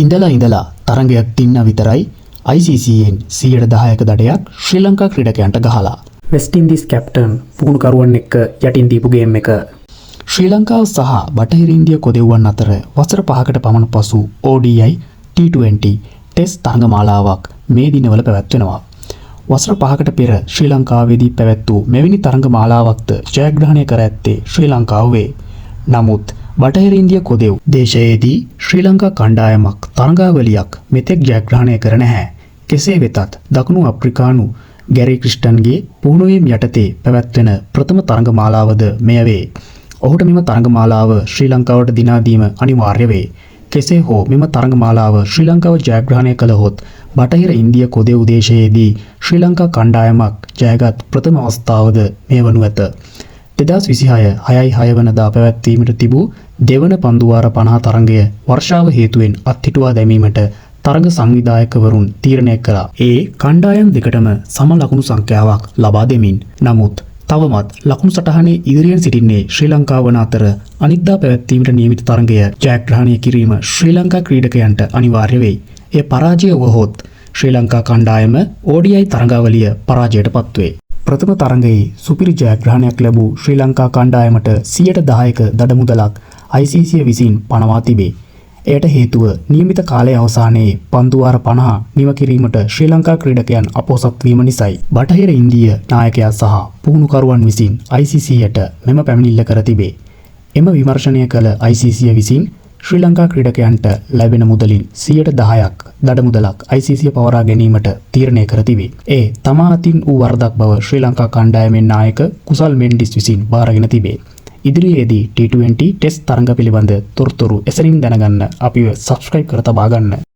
ඉඳලා තරඟයක් තින්න විතරයි ICCයෙන් 10%ක දඩයක් ශ්‍රී ලංකා ක්‍රීඩකයන්ට ගහලා. වෙස්ට් ඉන්දීස් කැප්ටන් පුහුණුකරුවන් එක්ක යටින් දීපු ගේම් එක. ශ්‍රී ලංකාව සහ බටහිර ඉන්දිය කොදෙව්වන් අතර වසර 5කට පමණ පසු ODI T20 ටෙස්ට් තරඟමාලාවක් මේ දිනවල පැවැත්වෙනවා. වසර 5කට පෙර ශ්‍රී ලංකාවේදී පැවැත් වූ මෙවැනි තරඟමාලාවක්ද ජයග්‍රහණය කර ඇත්තේ ශ්‍රී ලංකාව වේ. නමුත් බටහිර ඉන්දිය කොදෙව් දේශයේදී ශ්‍රී ලංකා කණ්ඩායමක් තරඟාවලියක් මෙතෙක් ජයග්‍රහණය කර නැහැ. කෙසේ වෙතත් දකුණු අප්‍රිකානු ගැරි ක්‍රිස්ටන්ගේ පුහුණුවීම් යටතේ පැවැත්වෙන ප්‍රථම තරඟමාලාවද මෙය වේ. ඔහුට මෙම තරඟමාලාව ශ්‍රී ලංකාවට දිනා දීම අනිවාර්ය වේ. කෙසේ හෝ මෙම තරඟමාලාව ශ්‍රී ලංකාව ජයග්‍රහණය කළහොත් බටහිර ඉන්දිය කොදෙව් දේශයේදී ශ්‍රී ලංකා කණ්ඩායමක් ජයගත් ප්‍රථම අවස්ථාවද මේ වනු ඇත. 2026 6/6 වනදා පැවැත්වීමට තිබූ දෙවන පන්දුවාර 50 තරඟය වර්ෂාව හේතුවෙන් අත්හිටුවා දැමීමට තරඟ සංවිධායකවරුන් තීරණය කළා. ඒ කණ්ඩායම් දෙකටම සම ලකුණු සංඛ්‍යාවක් ලබා දෙමින්. නමුත් තවමත් ලකුණු සටහනේ ඉදිරියෙන් සිටින්නේ ශ්‍රී ලංකාව වන අතර අනිද්දා පැවැත්වීමට නියමිත තරඟය ජයග්‍රහණය කිරීම ශ්‍රී ලංකා ක්‍රීඩකයන්ට අනිවාර්ය වෙයි. එය පරාජය වුවහොත් ශ්‍රී ලංකා කණ්ඩායම ODI තරඟාවලිය පරාජයට පත්වේ. ප්‍රථම තරඟයේ සුපිරි ජයග්‍රහණයක් ලැබූ ශ්‍රී ලංකා කණ්ඩායමට 10%ක දඩ මුදලක් ICC විසින් පනවා තිබේ. එයට හේතුව නියමිත කාලයේ අවසානයේ පන්දුවාර 50 නිම කිරීමට ශ්‍රී ලංකා ක්‍රීඩකයන් අපොහොසත් වීම නිසයි. බටහිර ඉන්දිය නායකයා සහ පුහුණුකරුවන් විසින් ICCයට මෙම පැමිණිල්ල කර තිබේ. එම විමර්ශනය කළ ICC විසින් ශ්‍රී ලංකා ක්‍රීඩකයන්ට ලැබෙන මුදලින් 10%ක් දඩ මුදලක් ICC පවරා ගැනීමට තීරණය කර තිබේ. ඒ තමා අතින් වූ වරදක් බව ශ්‍රී ලංකා කණ්ඩායමේ නායක කුසල් මෙන්ඩිස් විසින් බාරගෙන තිබේ. ඉදිරියේදී T20 ටෙස්ට් තරඟ පිළිබඳ තොරතුරු එසැනින් දැනගන්න අපිව සබ්ස්ක්‍රයිබ් කර තබා ගන්න.